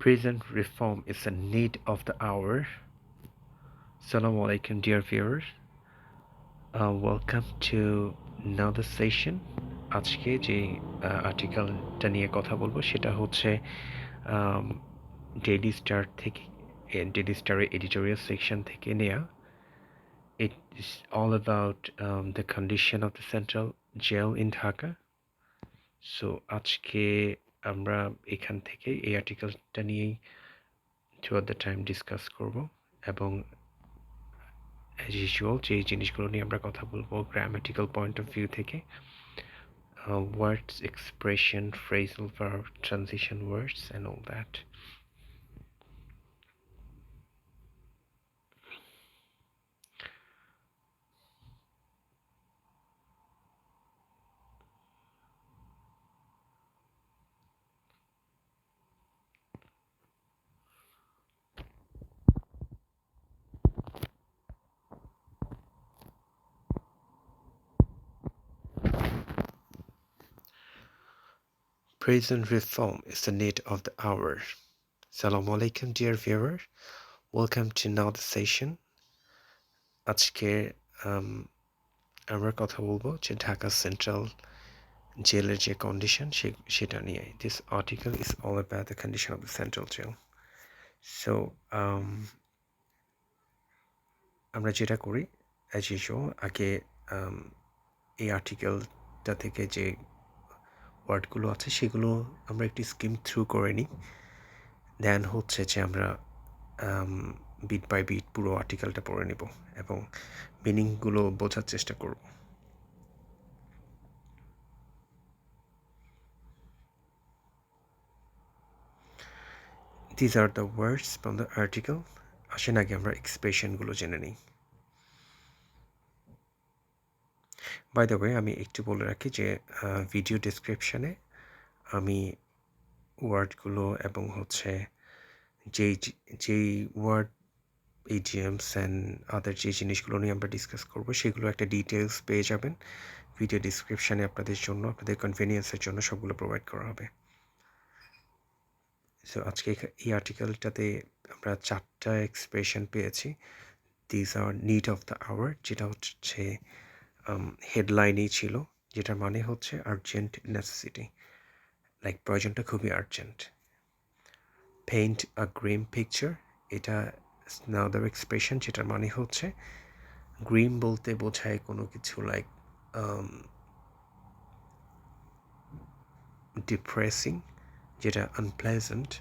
Prison reform is a need of the hour. Assalamu alaikum, dear viewers. Welcome to another session. আজকে যে আর্টিকেলটা নিয়ে কথা বলবো সেটা হচ্ছে ডেইলি স্টার থেকে ডেইলি স্টারের এডিটোরিয়াল সেকশন থেকে নেয়া. It is all about the condition of the central jail in Dhaka. So আজকে আমরা এখান থেকে এই আর্টিকেলটা নিয়েই throughout the time ডিসকাস করব এবং as usual যে জিনিসগুলো নিয়ে আমরা কথা বলবো grammatical point of view থেকে, words, expression, phrasal verb, transition words and all that. Prison reform is the need of the hour. Assalamu alaikum, dear viewer. Welcome to another session. আজকে আমরা কথা বলবো যে ঢাকা সেন্ট্রাল জেলের যে কন্ডিশন সেটা নিয়ে. This article is all about the condition of the central jail. So আমরা যেটা করি as usual আগে এই আর্টিকেলটা থেকে যে ওয়ার্ডগুলো আছে সেগুলো আমরা একটু স্কিম থ্রু করে নিই, দেন হচ্ছে যে আমরা বিট বাই বিট পুরো আর্টিকেলটা পড়ে নেব এবং মিনিংগুলো বোঝার চেষ্টা করব. These are the words from the article. আসেন আগে আমরা এক্সপ্রেশনগুলো জেনে নিই. বাই দ্য ওয়ে আমি একটু বলে রাখি যে ভিডিও ডেসক্রিপশানে আমি ওয়ার্ডগুলো এবং হচ্ছে যেই ওয়ার্ড ইডিয়মস অ্যান্ড আদার যে জিনিসগুলো নিয়ে আমরা ডিসকাস করবো সেগুলো একটা ডিটেলস পেয়ে যাবেন ভিডিও ডিসক্রিপশানে. আপনাদের জন্য, আপনাদের কনভিনিয়েন্সের জন্য সবগুলো প্রোভাইড করা হবে. সো আজকে এই আর্টিকেলটাতে আমরা 4টা এক্সপ্রেশন পেয়েছি. This are need of the hour, যেটা হচ্ছে হেডলাইনেই ছিল, যেটার মানে হচ্ছে আর্জেন্ট নেসেসিটি, লাইক প্রয়োজনটা খুবই আর্জেন্ট. পেইন্ট আ গ্রিম পিকচার, এটা নাদার এক্সপ্রেশন, যেটার মানে হচ্ছে গ্রিম বলতে বোঝায় কোনো কিছু লাইক ডিপ্রেসিং, যেটা আনপ্লেজেন্ট,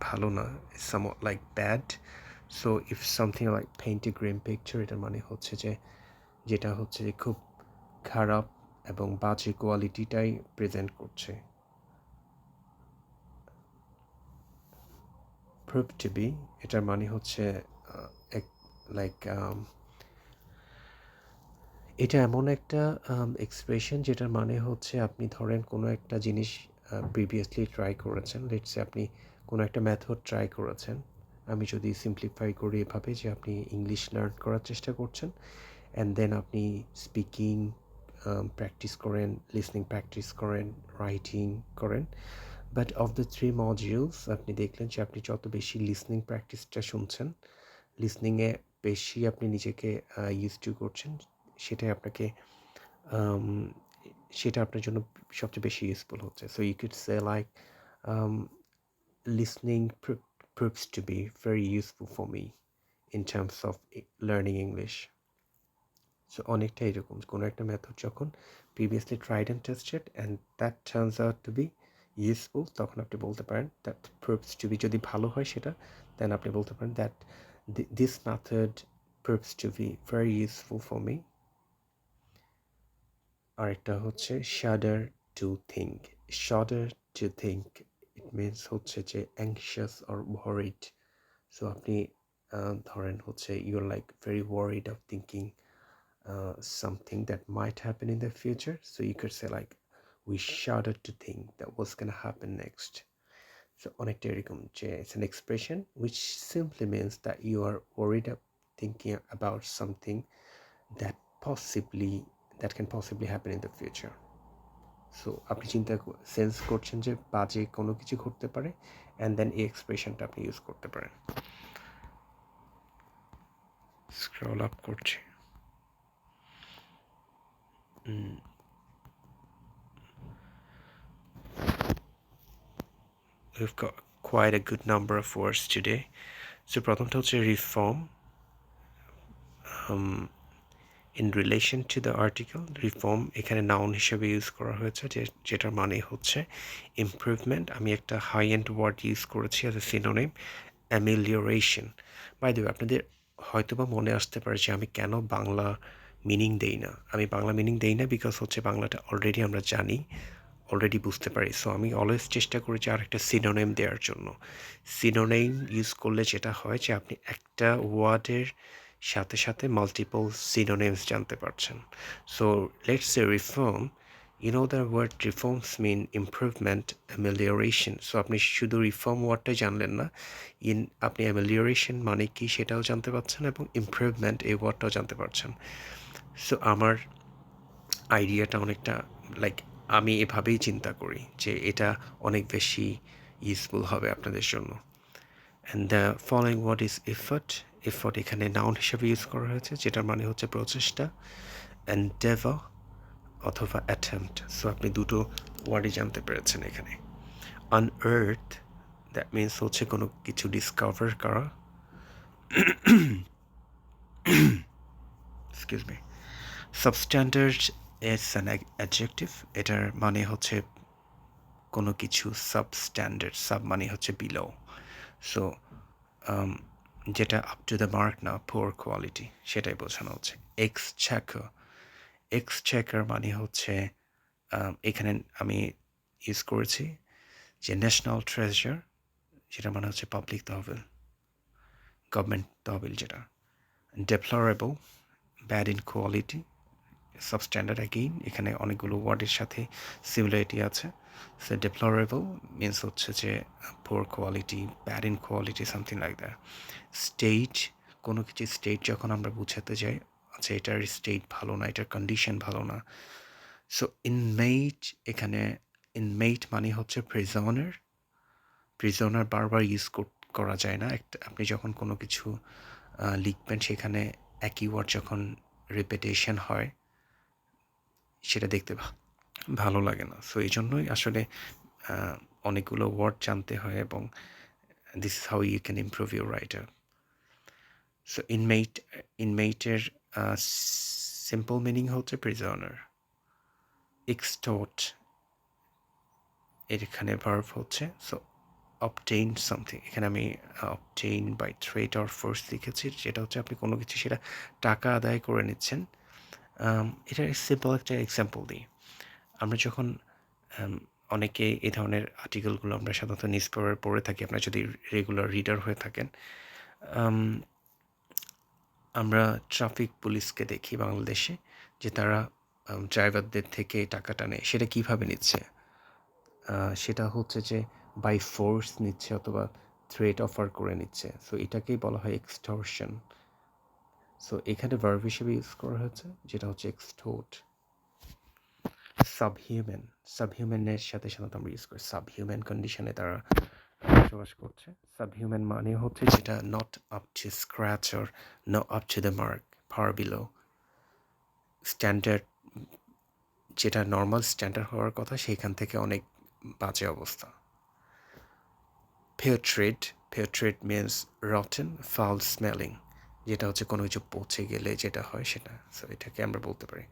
ভালো না, somewhat like bad. So if something like paint a grim picture, এটার মানে হচ্ছে যে যেটা হচ্ছে যে খুব খারাপ এবং বাজে কোয়ালিটিটাই প্রেজেন্ট করছে. prove to be, এটার মানে হচ্ছে লাইক এটা এমন একটা এক্সপ্রেশন যেটার মানে হচ্ছে আপনি ধরেন কোনো একটা জিনিস প্রিভিয়াসলি ট্রাই করেছেন. লেটস সে আপনি কোনো একটা মেথড ট্রাই করেছেন. আমি যদি সিম্পলিফাই করি এভাবে যে আপনি ইংলিশ লার্ন করার চেষ্টা করছেন অ্যান্ড দেন আপনি স্পিকিং প্র্যাকটিস করেন, লিসনিং প্র্যাকটিস করেন, রাইটিং করেন. বাট অফ দ্য 3 মডিউলস আপনি দেখলেন যে আপনি যত বেশি লিসনিং প্র্যাকটিসটা শুনছেন, লিসনিংয়ে বেশি আপনি নিজেকে ইউজ টু করছেন, সেটাই আপনাকে সেটা আপনার জন্য সবচেয়ে বেশি ইউজফুল হচ্ছে. So you could say like listening proves to be very useful for me in terms of learning English. So অনেকটা এরকম কোনো একটা মেথড যখন previously tried and tested and that turns out to be useful, তখন আপনি বলতে পারেন that proves to be, যদি ভালো হয় সেটা, then আপনি বলতে পারেন that this method proves to be very useful for me. আরেকটা হচ্ছে shudder to think. Shudder to think, it means হচ্ছে যে anxious or worried. So আপনি ধরেন হচ্ছে you're like very worried of thinking something that might happen in the future. So you could say like we shudder to think that what's gonna happen next. So অনেকটা এরকম যে it's an expression which simply means that you are worried of thinking about something that can possibly happen in the future. So আপনি sense করছেন যে বাজে কোনো কিছু ঘটতে পারে, অ্যান্ড দেন এই এক্সপ্রেশনটা আপনি ইউজ করতে পারেন। স্ক্রল আপ করছি। We've got quite a good number of words today. So প্রথমটা হচ্ছে reform. In relation to the article, reform এখানে নাউন হিসেবে ইউজ করা হয়েছে, যেটার মানে হচ্ছে ইমপ্রুভমেন্ট। আমি একটা হাই এন্ড ওয়ার্ড ইউজ করেছি as a synonym, amelioration. By the way, আপনাদের হয়তোবা মনে আসতে পারে যে আমি কেন বাংলা মিনিং দেই না। আমি বাংলা মিনিং দেই না বিকজ হচ্ছে বাংলাটা অলরেডি আমরা জানি, অলরেডি বুঝতে পারি। সো আমি অলওয়েজ চেষ্টা করি যে আরেকটা সিনোনেম দেওয়ার জন্য। সিনোনেম ইউজ করলে যেটা হয় যে আপনি একটা ওয়ার্ডের সাথে সাথে মাল্টিপল সিনোনেমস জানতে পারছেন। So let's say reform, you know the word reforms mean improvement, amelioration. So আপনি শুধু রিফর্ম ওয়ার্ডটাই জানলেন না, আপনি amelioration মানে কি সেটাও জানতে পারছেন, এবং ইমপ্রুভমেন্ট এই ওয়ার্ডটাও জানতে পারছেন। সো আমার আইডিয়াটা অনেকটা লাইক, আমি এভাবেই চিন্তা করি যে এটা অনেক বেশি ইউজফুল হবে আপনাদের জন্য। And the following word is effort. Effort এখানে নাউন হিসেবে ইউজ করা হয়েছে, যেটার মানে হচ্ছে প্রচেষ্টা। এন্ডেভার অথবা অ্যাটেম্পট। সো আপনি দুটো ওয়ার্ডই জানতে পেরেছেন এখানে। আনআর্থ, দ্যাট মিনস হচ্ছে কোনো কিছু ডিসকভার করা। Excuse me. Substandard is an adjective. এটার মানে হচ্ছে কোনো কিছু সাবস্ট্যান্ডার্ড, সাব মানে হচ্ছে বিলো। সো যেটা আপ টু দ্য মার্ক না, পোর কোয়ালিটি, সেটাই বোঝানো হচ্ছে। এক্সচেকার মানে হচ্ছে এখানে আমি ইউজ করেছি যে ন্যাশনাল ট্রেজার, যেটা মানে হচ্ছে পাবলিক তহবিল, গভর্নমেন্ট তহবিল যেটা। Deplorable, bad in quality. Substandard again এখানে অনেকগুলো ওয়ার্ডের সাথে সিমিলারিটি আছে। সো ডেপ্লোরেবল মিনস হচ্ছে যে poor quality, bad in quality, something like that. State, কোনো কিছু স্টেট যখন আমরা বুঝাতে যাই, আচ্ছা এটার স্টেট ভালো না, এটার কন্ডিশন ভালো না। সো ইনমেট, এখানে ইনমেট মানে হচ্ছে প্রিজনার। প্রিজনার বারবার ইউজ করা যায় না। আপনি যখন কোনো কিছু লিখবেন, সেখানে একই ওয়ার্ড যখন রিপিটেশন হয়, সেটা দেখতে ভালো লাগে না। সো এই জন্যই আসলে অনেকগুলো ওয়ার্ড জানতে হয়, এবং this is how you can improve your writer. So ইনমেটের সিম্পল মিনিং হচ্ছে প্রিজনার। এক্সটোর্ট, এখানে ভার্ব হচ্ছে। সো অবটেইন সামথিং, এখানে আমি obtain by threat or force লিখেছি, যেটা হচ্ছে আপনি কোনো কিছু সেটা টাকা আদায় করে নিচ্ছেন। এটা সিম্পল একটা এক্সাম্পল দিই। আমরা যখন অনেকে এই ধরনের আর্টিকেলগুলো আমরা সাধারণত নিউজ পেপারে পড়ে থাকি, আপনারা যদি রেগুলার রিডার হয়ে থাকেন। আমরা ট্রাফিক পুলিশকে দেখি বাংলাদেশে যে তারা ড্রাইভারদের থেকে টাকাটা নেয়। সেটা কীভাবে নিচ্ছে? সেটা হচ্ছে যে বাই ফোর্স নিচ্ছে, অথবা থ্রেট অফার করে নিচ্ছে। সো এটাকেই বলা হয় এক্সটর্শন। সো এখানে ভার্ব হিসেবে ইউজ করা হয়েছে, যেটা হচ্ছে এক্সটোর্ট। সাবহিউম্যান, সাবহিউম্যানের সাথে সাধারণত আমরা ইউজ করি সাবহিউম্যান কন্ডিশনে তারা বসবাস করছে। সাবহিউম্যান মানে হচ্ছে যেটা not up to scratch or not up to the mark, far below standard, যেটা নর্মাল স্ট্যান্ডার্ড হওয়ার কথা সেখান থেকে অনেক বাজে অবস্থা। Putrid, putrid means rotten, foul smelling, যেটা হচ্ছে কোনো কিছু পচে গেলে যেটা হয় সেটা। সো এটাকে আমরা বলতে পারি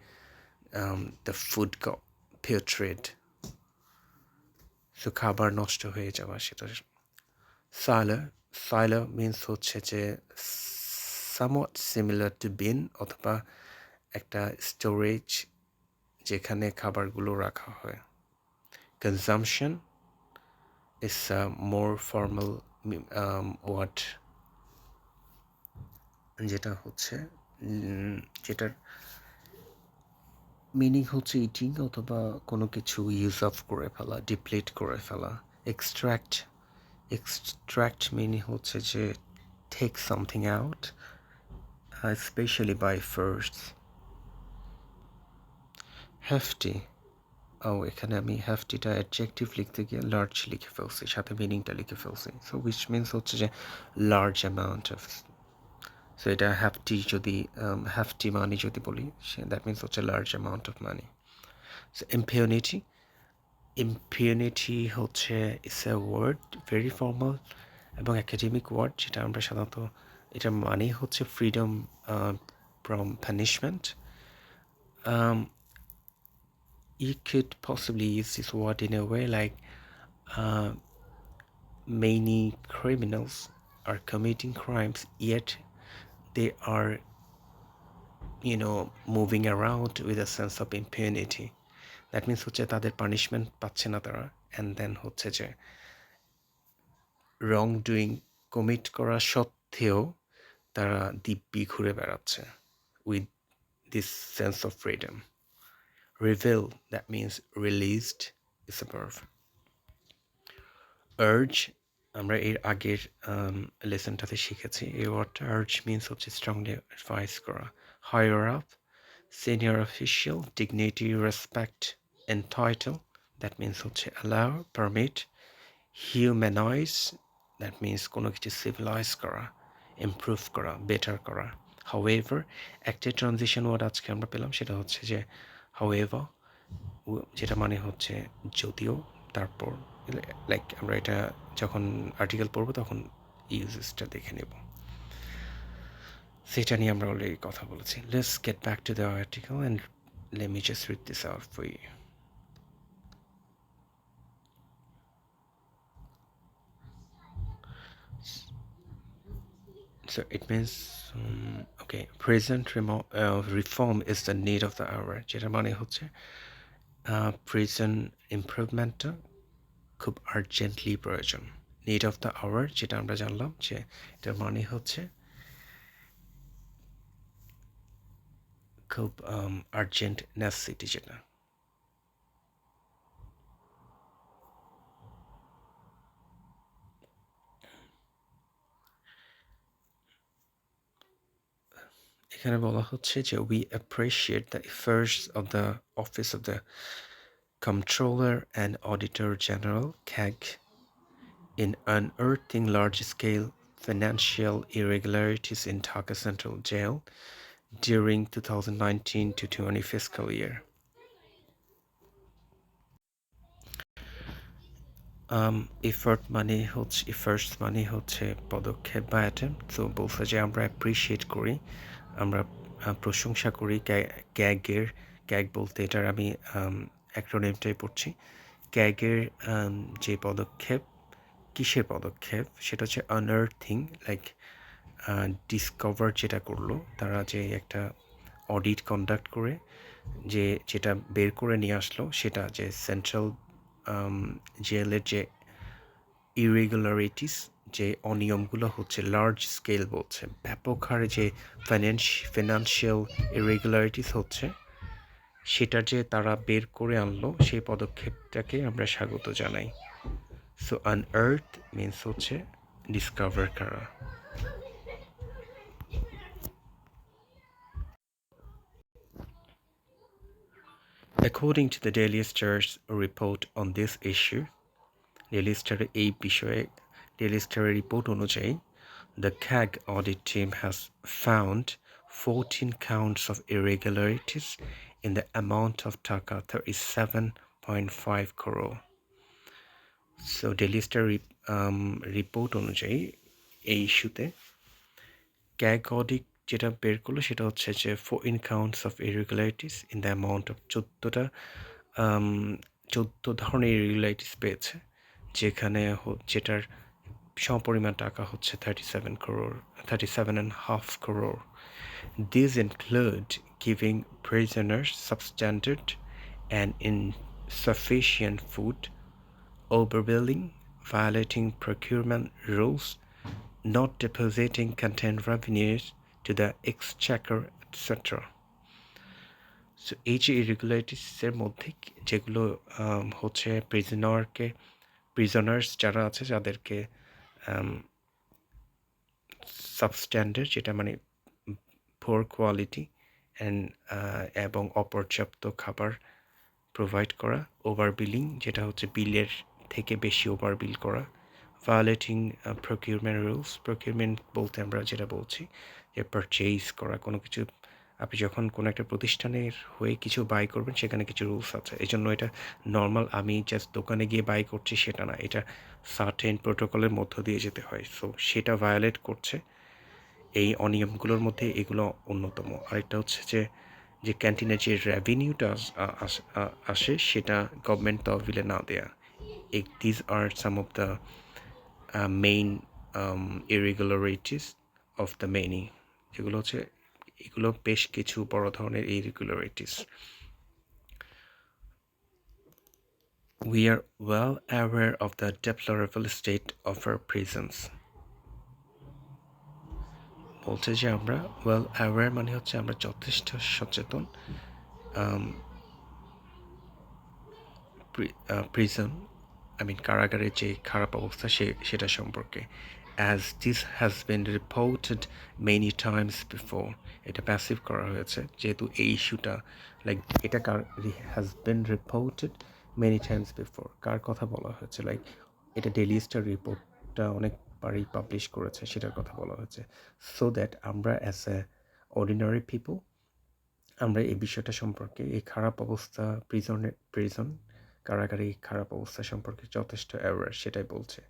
দ্য ফুড গট পেট্রেড। সো খাবার নষ্ট হয়ে যাওয়া, সেটা। সাইলার, সাইলার মিনস হচ্ছে যে somewhat similar to bin, অথবা একটা স্টোরেজ যেখানে খাবারগুলো রাখা হয়। Consumption is a more formal word, যেটা হচ্ছে যেটার মিনিং হচ্ছে ইটিং, অথবা কোনো কিছু ইউজ অফ করে ফেলা, ডিপ্লিট করে ফেলা। এক্সট্র্যাক্ট, এক্সট্র্যাক্ট মিনিং হচ্ছে যে take something out, especially by force. Hefty, এখানে আমি হ্যাফটিটা অ্যাডজেক্টিভ লিখতে গিয়ে লার্জ লিখে ফেলছি, সাথে মিনিংটা লিখে ফেলছি। সো উইচ মিনস হচ্ছে যে লার্জ অ্যামাউন্ট অফ। সো এটা হ্যাফটি মানি যদি বলি, দ্যাট মিনস হচ্ছে large amount of money. So impunity হচ্ছে it's a word, very formal এবং একাডেমিক ওয়ার্ড, যেটা আমরা সাধারণত এটার মানে হচ্ছে freedom from punishment. You could possibly use this word in a way like uh, many criminals are committing crimes, yet they are, moving around with a sense of impunity. That means হচ্ছে তাদের punishment পাচ্ছে না তারা, and then হচ্ছে যে রং doing commit করা সত্ত্বেও তারা দিব্যি ঘুরে বেড়াচ্ছে with this sense of freedom. Reveal, that means released, is a verb. Urge, আমরা এর আগের লেসনটাতে শিখেছি এই ওয়ার্ডটা। Urge means হচ্ছে strongly advise করা। Higher up, senior official, dignity, respect, entitle, that means হচ্ছে allow, permit. Humanize, that means কোনো কিছু civilize করা, improve করা, better করা। However, একটা ট্রানজিশন ওয়ার্ড আজকে আমরা পেলাম, সেটা হচ্ছে যে however, যেটা মানে হচ্ছে যদিও, তারপর লাইক আমরা এটা যখন আর্টিকেল পড়বো তখন ইউজেসটা দেখে নেব, সেটা নিয়ে আমরা অলরেডি কথা বলেছি। Let's get back to the article and let me just read this out for you. So it means, okay, present reform is the need of the hour, যেটা মানে হচ্ছে প্রেজেন্ট ইমপ্রুভমেন্টটা খুব আর্জেন্টলি প্রয়োজন। নিড অফ দ্য আওয়ার, যেটা আমরা জানলাম যে এটার মানে হচ্ছে খুব আর্জেন্ট নেসেসিটি যেটা। এখানে বলা হচ্ছে যে we appreciate the efforts of the Office of the Comptroller and Auditor General (CAG) in unearthing large-scale financial irregularities in Dhaka Central Jail during 2019-20 fiscal year. Efforts মানে হচ্ছে পদক্ষেপ বা অ্যাটেম্প। তো বলছে যে আমরা অ্যাপ্রিসিয়েট করি, আমরা প্রশংসা করি ক্যাগ বলতে এটার আমি অ্যাক্রোনিমটাই পড়ছি। ক্যাগের যে পদক্ষেপ, কিসের পদক্ষেপ, সেটা হচ্ছে আনআর্থিং, লাইক ডিসকভার যেটা করলো তারা, যে একটা অডিট কন্ডাক্ট করে যেটা বের করে নিয়ে আসলো, সেটা যে সেন্ট্রাল জেলের যে ইরেগুলারিটিস, যে অনিয়মগুলো হচ্ছে লার্জ স্কেল, বলছে ব্যাপক হারে যে ফিনান্সিয়াল ইরেগুলারিটিস হচ্ছে, সেটা যে তারা বের করে আনলো, সেই পদক্ষেপটাকে আমরা স্বাগত জানাই। সো আনআর্থ মিনস হচ্ছে ডিসকভার করা। According to the Daily Star's report on this issue, Daily Star এই বিষয়ে Daily Star report অনুযায়ী, the CAG audit team has found 14 counts of irregularities in the amount of Taka 37.5 crore. So Daily Star report অনুযায়ী এই ইস্যুতে CAG audit যেটা বের করলো সেটা হচ্ছে যে 14 counts of irregularities in the amount of 14 ধরনের irregularities পেয়েছে, যেটার সমপরিমাণ টাকা হচ্ছে 37.5 crore. These include giving prisoners substandard and insufficient food, overbilling, violating procurement rules, not depositing content revenues to the exchequer, etc. So এই যে ইরেগুলারিটিসের মধ্যে যেগুলো হচ্ছে প্রিজনার্স যারা আছে, যাদেরকে সাবস্ট্যান্ডার্ড, যেটা মানে পোর কোয়ালিটি এবং অপর্যাপ্ত খাবার প্রোভাইড করা, ওভার বিলিং যেটা হচ্ছে বিলের থেকে বেশি ওভার বিল করা, ভায়োলেটিং প্রকিউরমেন্ট রুলস। প্রকিউরমেন্ট বলতে আমরা যেটা বলছি যে পারচেজ করা, কোনো কিছু আপনি যখন কোনো একটা প্রতিষ্ঠানের হয়ে কিছু বাই করবেন সেখানে কিছু রুলস আছে, এই জন্য এটা নর্মাল আমি জাস্ট দোকানে গিয়ে বাই করছি সেটা না, এটা সার্টেন প্রোটোকলের মধ্য দিয়ে যেতে হয়। সো সেটা ভায়োলেট করছে, এই অনিয়মগুলোর মধ্যে এগুলো অন্যতম। আরেকটা হচ্ছে যে ক্যান্টিনের যে রেভিনিউটা আসে সেটা গভর্নমেন্ট তহবিলে না দেয়া। These are some of the main irregularities of the many, যেগুলো হচ্ছে এগুলো বেশ কিছু বড় ধরনের irregularities. We are well aware of the deplorable state of our prisons. বলছে যে আমরা ওয়েল অ্যাওয়্যার মানে হচ্ছে আমরা যথেষ্ট সচেতন প্রিজন কারাগারের যে খারাপ অবস্থা সেটা সম্পর্কে। As this has been reported many times before, এটা প্যাসিভ করা হয়েছে যেহেতু এই ইস্যুটা লাইক এটা has been reported many times before, কার কথা বলা হয়েছে, লাইক এটা ডেইলি স্টার রিপোর্টটা অনেকবারই পাবলিশ করেছে, সেটার কথা বলা হয়েছে। সো দ্যাট আমরা অ্যাজ এ অর্ডিনারি পিপল আমরা এই বিষয়টা সম্পর্কে, এই খারাপ অবস্থা প্রিজন কারাগারে এই খারাপ অবস্থা সম্পর্কে যথেষ্ট অ্যাওয়্যার, সেটাই বলছে।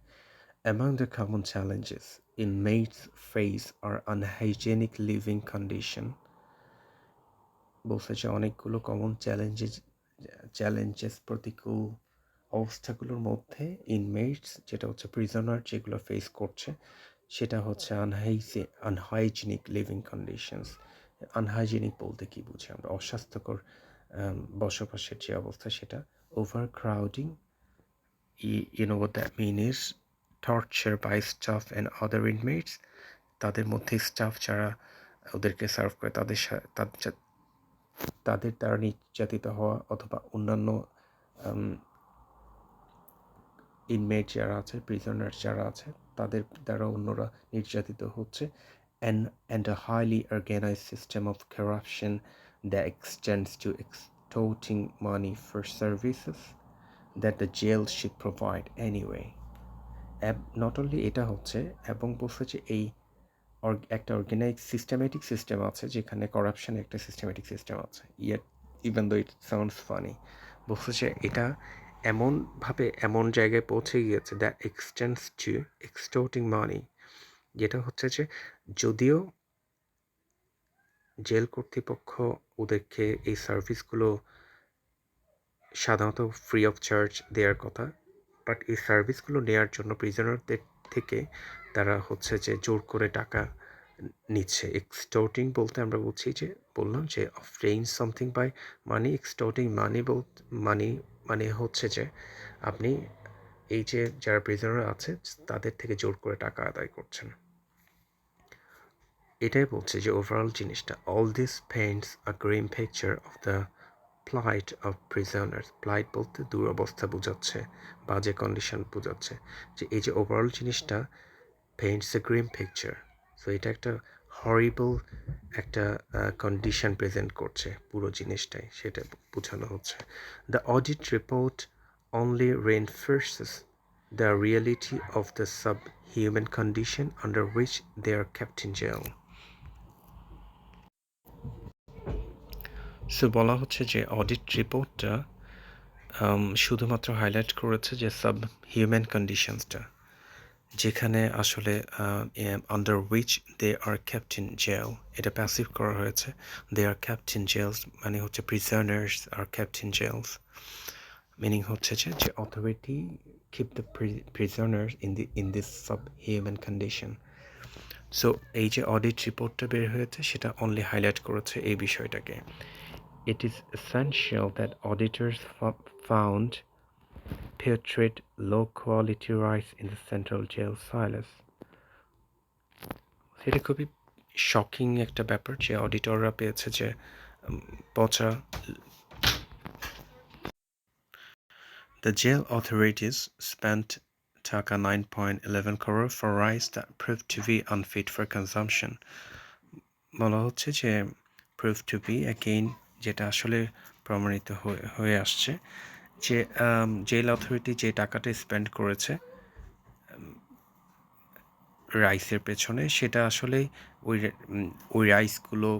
Among the common challenges inmates face are unhygienic living condition. বলছে যে অনেকগুলো কমন চ্যালেঞ্জেস প্রতিকূল অবস্থাগুলোর মধ্যে ইনমেটস যেটা হচ্ছে প্রিজনার যেগুলো ফেস করছে সেটা হচ্ছে আনহাইজিনিক লিভিং কন্ডিশনস। আনহাইজিনিক বলতে কি বুঝি আমরা, অস্বাস্থ্যকর বসবাসের যে অবস্থা সেটা। Over crowding, you know what that mean is torture by staff and other inmates, তাদের মধ্যে স্টাফ যারা ওদেরকে সার্ভ করে তাদের দ্বারা নির্যাতিত হওয়া, অথবা অন্যান্য ইনমেট যারা আছে, প্রিজনার যারা আছে তাদের দ্বারা অন্যরা নির্যাতিত হচ্ছে। and a highly organized system of corruption that extends to extorting money for services that the jail should provide anyway. Not only এটা হচ্ছে, এবং বলছে যে এই একটা অর্গানাইজ সিস্টেমেটিক সিস্টেম আছে যেখানে করাপশন একটা সিস্টেমেটিক সিস্টেম আছে। Even though it sounds funny, বলছে যে এটা এমনভাবে এমন জায়গায় পৌঁছে গিয়েছে দ্যাট এক্সটেন্ডস টু এক্সটোর্টিং মানি, যেটা হচ্ছে যে যদিও জেল কর্তৃপক্ষ ওদেরকে এই সার্ভিসগুলো সাধারণত ফ্রি অফ চার্জ দেওয়ার কথা, বাট এই সার্ভিসগুলো নেওয়ার জন্য প্রিজনারদের থেকে তারা হচ্ছে যে জোর করে টাকা নিচ্ছে। এক্সটোর্টিং বলতে আমরা বলছি যে বললাম যে অফটেইন সামথিং বাই মানি। এক্সটোর্টিং মানি মানে হচ্ছে যে আপনি এই যে যারা প্রিজনার আছে তাদের থেকে জোর করে টাকা আদায় করছেন, এটাই বলছে যে ওভারঅল জিনিসটা। All this paints a grim picture of the plight of prisoners. Plight বলতে দুরবস্থা বোঝাচ্ছে, বাজে কন্ডিশন বোঝাচ্ছে, যে এই যে ওভারঅল জিনিসটা পেইন্টস এ গ্রিম পিকচার। সো এটা একটা হরিবল একটা কন্ডিশন প্রেজেন্ট করছে পুরো জিনিসটাই, সেটা বোঝানো হচ্ছে। The audit report only reinforces the reality of the subhuman condition under which they are kept in jail. So বলা হচ্ছে যে অডিট রিপোর্টটা শুধুমাত্র হাইলাইট করেছে যে সাব হিউম্যান কন্ডিশনসটা, যেখানে আসলে under which they are kept in jail, এটা প্যাসিভ করা হয়েছে। They are kept in jails মানে হচ্ছে prisoners are kept in jails, meaning হচ্ছে যে authority keep the prisoners in this subhuman condition. So এই যে অডিট রিপোর্টটা বের হয়েছে সেটা অনলি হাইলাইট করেছে এই বিষয়টাকে। It is essential that auditors found putrid low-quality rice in the central jail silos. এটা খুবই শকিং একটা ব্যাপার যে অডিটররা পেয়েছে যে পচা। The jail authorities spent টাকা 9.11 crore for rice that proved to be unfit for consumption. বলা হচ্ছে যে proved to be, again যেটা আসলে প্রমাণিত হয়ে আসছে যে জেল অথরিটি যে টাকাটা স্পেন্ড করেছে রাইসের পেছনে সেটা আসলে ওই রাইসগুলো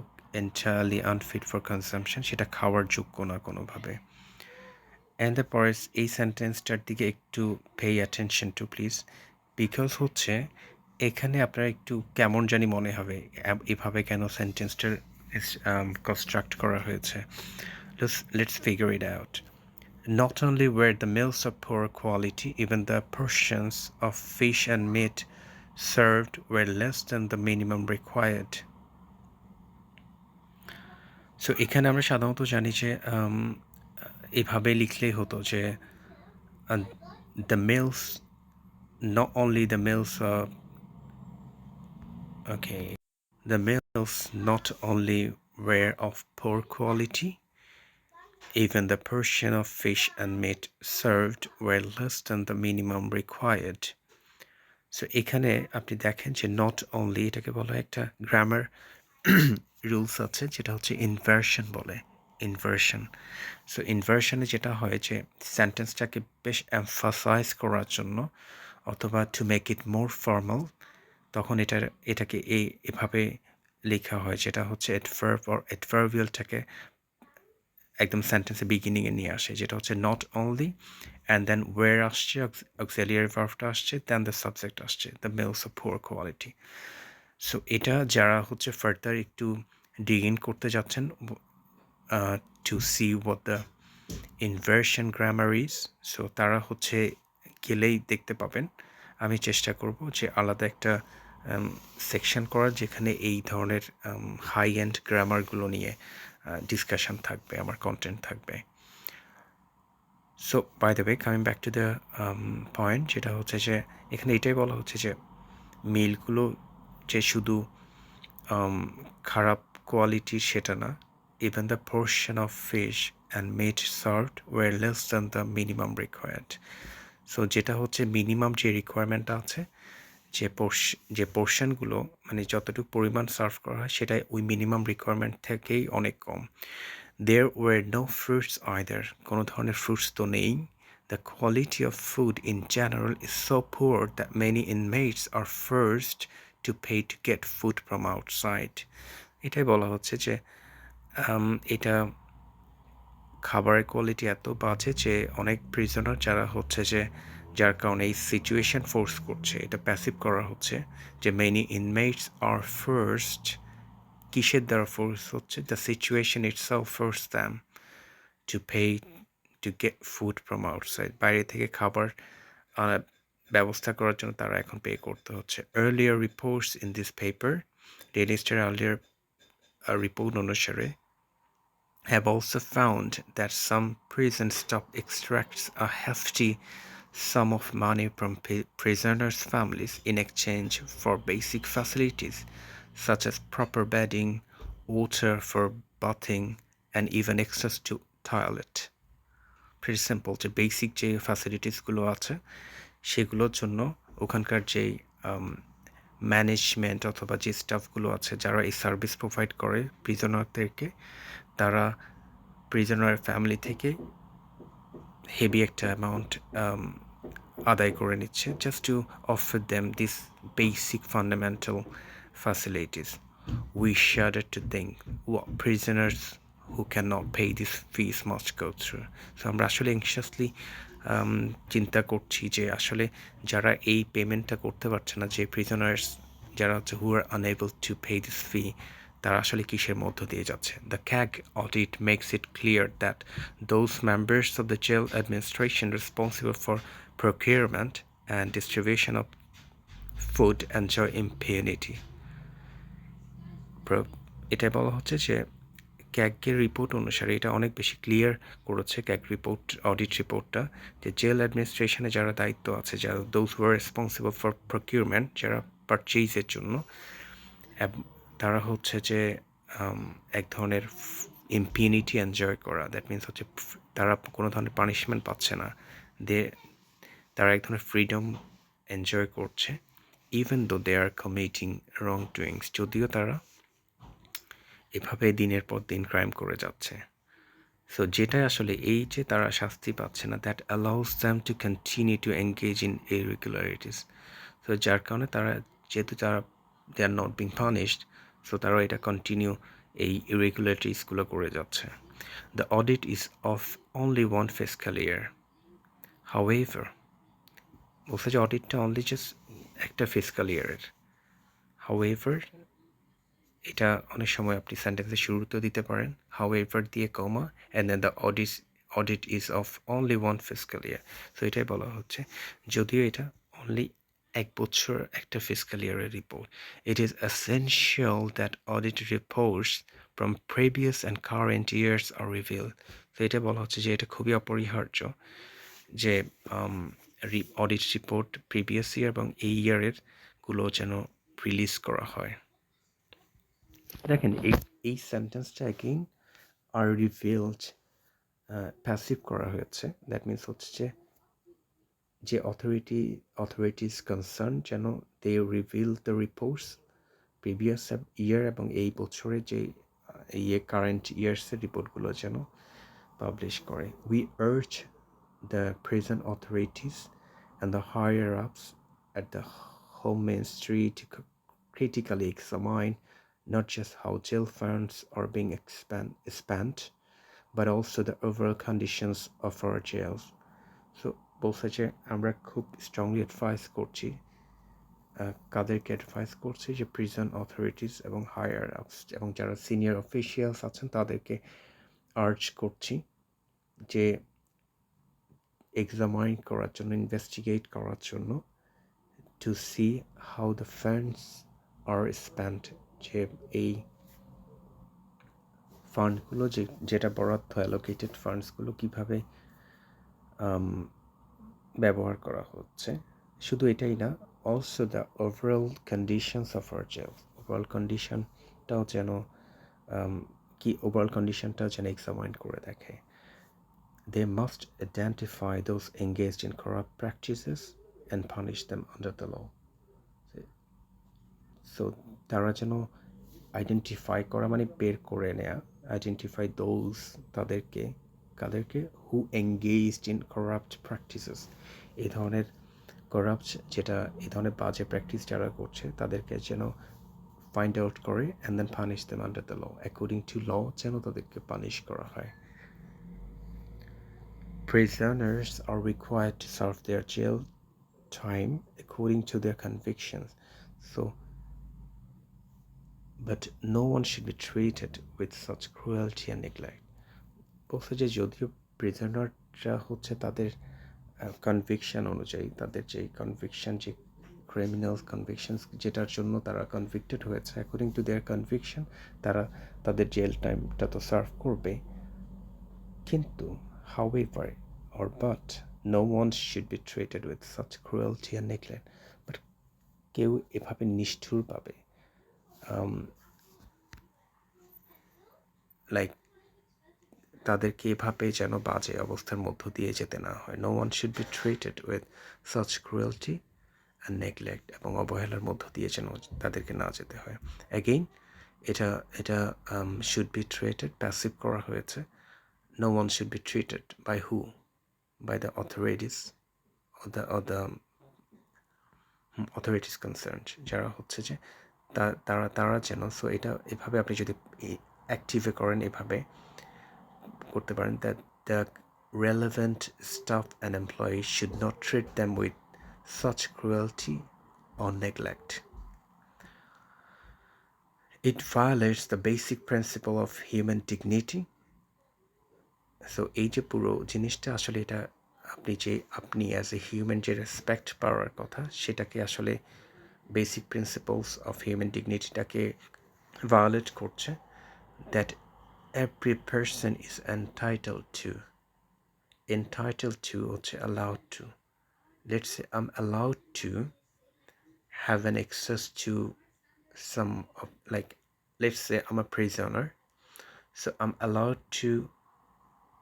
এন্টায়ারলি আনফিট ফর কনজাম্পশন, সেটা খাওয়ার যোগ্য না কোনোভাবে। অ্যান্ড দ্য পরের এই সেন্টেন্সটার দিকে একটু pay attention to please, because হচ্ছে এখানে আপনার একটু কেমন জানি মনে হবে এভাবে কেন সেন্টেন্সটার কনস্ট্রাক্ট করা হয়েছে। Let's figure it out. Not only were the meals of poor quality, even the portions of fish and meat served were less than the minimum required. So এখানে আমরা সাধারণত জানি যে এভাবে লিখলেই হতো যে the meals, not only the meals the meals not only were of poor quality, even the portion of fish and meat served were less than the minimum required. So এখানে আপনি দেখেন যে নট অনলি এটাকে বলা হয় একটা grammar rules আছে যেটা হচ্ছে ইনভার্সন বলে, ইনভার্সন। সো ইনভার্সনে যেটা হয় যে সেন্টেন্সটাকে বেশ এমফাসাইজ করার জন্য অথবা to make it more formal, তখন এটাকে এভাবে লেখা হয়, যেটা হচ্ছে অ্যাডভার্ব অর অ্যাডভার্বিয়ালটাকে একদম সেন্টেন্সের বিগিনিংয়ে নিয়ে আসে, যেটা হচ্ছে not only and then were আসছে, অক্সিলিয়ারি ভার্বটা আসছে, দেন দ্য সাবজেক্ট আসছে, the meals of poor quality. So এটা যারা হচ্ছে ফার্দার একটু ডিগ ইন করতে যাচ্ছেন to see what the inversion grammar is, so তারা হচ্ছে গেলেই দেখতে পাবেন। আমি চেষ্টা করব যে আলাদা একটা সেকশন করার, যেখানে এই ধরনের হাই এন্ড গ্রামারগুলো নিয়ে ডিসকাশন থাকবে, আমার কন্টেন্ট থাকবে। So by the way, coming back to the point, যেটা হচ্ছে যে এখানে এটাই বলা হচ্ছে যে মিলগুলো যে শুধু খারাপ কোয়ালিটির সেটা না, even the portion of fish and meat served were less than the minimum required. So যেটা হচ্ছে মিনিমাম যে রিকোয়ারমেন্টটা আছে, যে পোর্শনগুলো মানে যতটুকু পরিমাণ সার্ভ করা হয়, সেটাই ওই মিনিমাম রিকোয়ারমেন্ট থেকেই অনেক কম। There were no fruits either, কোনো ধরনের ফ্রুটস তো নেই। The quality of food in general is so poor that many inmates are forced to pay to get food from outside. এটাই বলা হচ্ছে যে এটা খাবারের কোয়ালিটি এত বাজে যে অনেক প্রিজনার যারা হচ্ছে যে যার কারণে এই সিচুয়েশন ফোর্স করছে, এটা প্যাসিভ করা হচ্ছে যে মেনি ইনমেটস আর ফোর্সড, কিসের দ্বারা ফোর্স হচ্ছে, the situation itself force them to pay to get food from outside, বাইরে থেকে খাবার ব্যবস্থা করার জন্য তারা এখন পে করতে হচ্ছে। Earlier reports in this paper, daily star earlier report অনুসারে, have also found that some prison staff extracts a hefty sum of money from prisoners' families in exchange for basic facilities such as proper bedding, water for bathing, and even access to toilet. Pretty simple, যে basic যে ফ্যাসিলিটিসগুলো আছে সেগুলোর জন্য ওখানকার যেই management অথবা যে স্টাফগুলো আছে যারা এই সার্ভিস প্রোভাইড করে প্রিজনারদেরকে, তারা প্রিজনার ফ্যামিলি থেকে হেভি একটা অ্যামাউন্ট আদায় করে নিচ্ছে, just to offer them this basic fundamental facilities. We shudder to think what prisoners who cannot pay this fees must go through. So আমরা আসলে অ্যাংশিয়াসলি চিন্তা করছি যে আসলে যারা এই পেমেন্টটা করতে পারছে না, যে প্রিজনার্স যারা হচ্ছে who are unable to pay this fee, তারা আসলে কিসের মধ্য দিয়ে যাচ্ছে। The CAG audit makes it clear that those members of the jail administration responsible for procurement and distribution of food enjoy impunity. এটা বলা হচ্ছে যে ক্যাগের রিপোর্ট অনুসারে এটা অনেক বেশি ক্লিয়ার করেছে ক্যাগ রিপোর্ট, অডিট রিপোর্টটা, যে জেল অ্যাডমিনিস্ট্রেশনে যারা দায়িত্ব আছে, যারা those were responsible for procurement, যারা পারচেজের জন্য, তারা হচ্ছে যে এক ধরনের ইম্পিউনিটি এনজয় করা, দ্যাট মিনস হচ্ছে তারা কোনো ধরনের পানিশমেন্ট পাচ্ছে না, তারা এক ধরনের ফ্রিডম এনজয় করছে, ইভেন দো দে আর কমিটিং রং ডুইংস, যদিও তারা এভাবে দিনের পর দিন ক্রাইম করে যাচ্ছে। সো যেটা আসলে এই যে তারা শাস্তি পাচ্ছে না, that allows them to continue to engage in irregularities. So যার কারণে তারা, যেহেতু তারা they are not being punished, so তারা এটা কন্টিনিউ এই ইরেগুলারিটিসগুলো করে যাচ্ছে। The audit is of only one fiscal year, however, বলছে যে অডিটটা অনলি জাস্ট একটা ফিসক্যাল ইয়ারের। হাউএভার, এটা অনেক সময় আপনি সেন্টেন্সের শুরুতেও দিতে পারেন, হাউএভার দিয়ে comma, and then the audit is of only one fiscal year. So এটাই বলা হচ্ছে, যদিও এটা অনলি এক বছর একটা ফিসক্যাল ইয়ারের report, it is essential that audit reports from previous and current years are reveal. তো এটা বলা হচ্ছে যে এটা খুবই অপরিহার্য যে অডিট রিপোর্ট প্রিভিয়াস ইয়ার এবং এই ইয়ারের গুলো যেন রিলিজ করা হয়। দেখেন এই সেন্টেন্সটা এগেইন আর রিভিলড প্যাসিভ করা হয়েছে। দ্যাট মিনস হচ্ছে যে অথরিটিস কনসার্ন যেন they reveal the reports previous year এবং এই বছরের যে কারেন্ট ইয়ার্সের রিপোর্টগুলো যেন পাবলিশ করে। We urge the present authorities and the higher ups at the Home Ministry to critically examine not just how jail funds are being spent, but also the overall conditions of our jails. So বলছে যে আমরা খুব strongly advice করছি, কাদেরকে advice করছি, যে prison authorities এবং higher আপস এবং যারা সিনিয়র অফিসিয়ালস আছেন তাদেরকে আর্জ করছি যে এক্সামাইন করার জন্য, ইনভেস্টিগেট করার জন্য, to see how the funds are spent, যে এই ফান্ডগুলো যেটা বরাদ্দ অ্যালোকেটেড ফান্ডসগুলো কীভাবে ব্যবহার করা হচ্ছে। শুধু এটাই না, also the overall conditions of our jail, overall কন্ডিশনটাও যেন ওভারঅল কন্ডিশনটাও যেন এক্সামাইন করে দেখে। They must identify those engaged in corrupt practices and punish them under the law. So তারা যেন আইডেন্টিফাই করা মানে বের করে নেয়া, আইডেন্টিফাই দোজ, কাদেরকে হু এঙ্গেজড ইন করাপ্ট প্র্যাকটিসেস, এই ধরনের করাপ্ট এই ধরনের বাজে প্র্যাকটিস যারা করছে তাদেরকে যেন ফাইন্ড আউট করে and then punish them under the law, according to law যেন তাদেরকে পানিশ করা হয়। Prisoners are required to serve their jail time according to their convictions. So but no one should be treated with such cruelty and neglect. বলছে যে যদিও প্রিজনাররা হচ্ছে তাদের conviction অনুযায়ী, তাদের যে কনভিকশন, যে ক্রিমিনাল কনভিকশনস যেটার জন্য তারা কনভিক্টেড হয়েছে, অ্যাকর্ডিং টু দেয়ার কনভিকশন তারা তাদের জেল টাইমটা তো সার্ভ করবে, কিন্তু however or but no one should be treated with such cruelty and neglect. But কেউ এভাবে নিষ্ঠুরভাবে লাইক তাদেরকে এভাবে যেন বাজে অবস্থার মধ্য দিয়ে যেতে না হয়। No one should be treated with such cruelty and neglect, এবং অবহেলার মধ্য দিয়ে যেন তাদেরকে না যেতে হয়। অ্যাগেইন এটা শুড বি ট্রিটেড প্যাসিভ করা হয়েছে। No one should be treated by who, by the authorities authorities concerned, যারা হচ্ছে যে তারা যেন, সো এটা এভাবে আপনি যদি অ্যাক্টিভে করেন, এভাবে করতে পারেন, that the relevant staff and employees should not treat them with such cruelty or neglect. It violates the basic principle of human dignity. So এই যে পুরো জিনিসটা আসলে এটা আপনি অ্যাজ এ হিউম্যান যে রেসপেক্ট পাওয়ার কথা, সেটাকে আসলে বেসিক প্রিন্সিপলস অফ হিউম্যান ডিগনিটিটাকে ভায়োলেট করছে। That every person is entitled to হচ্ছে allowed to. Let's say I'm allowed to have an access to some of, like, let's say I'm a prisoner, so I'm allowed to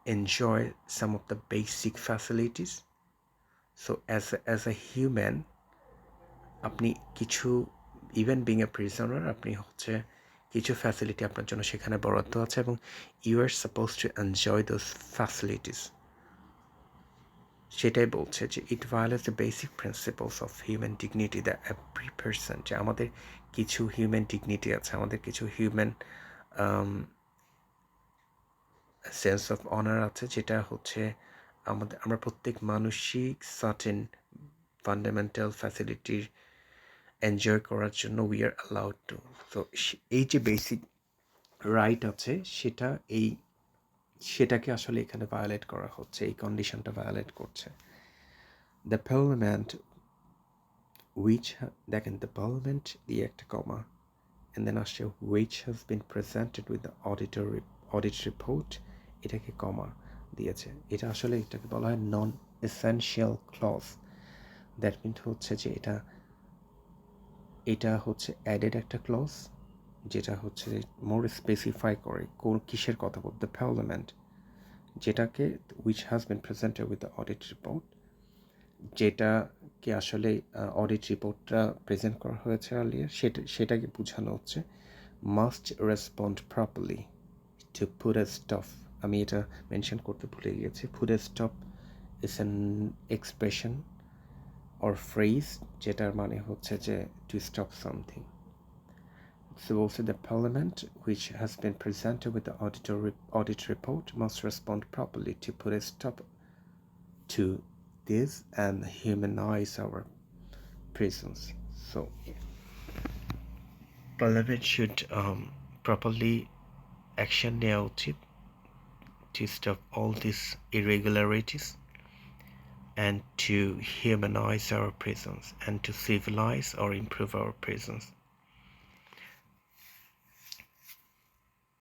enjoy some of the basic facilities. So as a human, আপনি কিছু, even being a prisoner, আপনি হচ্ছে কিছু facility আপনার জন্য সেখানে বরাদ্দ আছে এবং you are suppose to enjoy those facilities. সেটাই বলছে যে it violates the basic principles of human dignity the every person, যে আমাদের কিছু হিউম্যান ডিগনিটি আছে, আমাদের কিছু হিউম্যান সেন্স অফ অনার আছে, যেটা হচ্ছে আমরা প্রত্যেক মানুষই সার্টেন ফান্ডামেন্টাল ফ্যাসিলিটির এনজয় করার জন্য উই আর অ্যালাউড টু। তো এই যে বেসিক রাইট আছে সেটাকে আসলে এখানে ভায়োলেট করা হচ্ছে, এই কন্ডিশনটা ভায়োলেট করছে। দ্য পার্লামেন্ট দেখেন দ্য পার্লামেন্ট দিয়ে একটা কমা and then আসছে which has been presented with the audit report, এটাকে কমা দিয়েছে। এটা আসলে এটাকে বলা হয় নন এসেনশিয়াল ক্লজ। দ্যাট মিন হচ্ছে যে এটা হচ্ছে অ্যাডেড একটা ক্লজ, যেটা হচ্ছে মোর স্পেসিফাই করে কিসের কথা বল। দ্য পার্লামেন্ট যেটাকে which has been presented with the audit report, যেটাকে আসলে অডিট রিপোর্টটা প্রেজেন্ট করা হয়েছে আর্লিয়ার, সেটাকে বোঝানো হচ্ছে must respond properly to put a stop. আমি এটা মেনশন করতে ভুলে গিয়েছি। Put a stop is an expression or phrase, যেটার মানে হচ্ছে যে to stop something. So also the parliament which has been presented with the audit report must respond properly to put a stop to this and humanize our prisons. So parliament should properly action নেওয়া উচিত to stop all these irregularities and to humanize our prisons and to civilize or improve our prisons.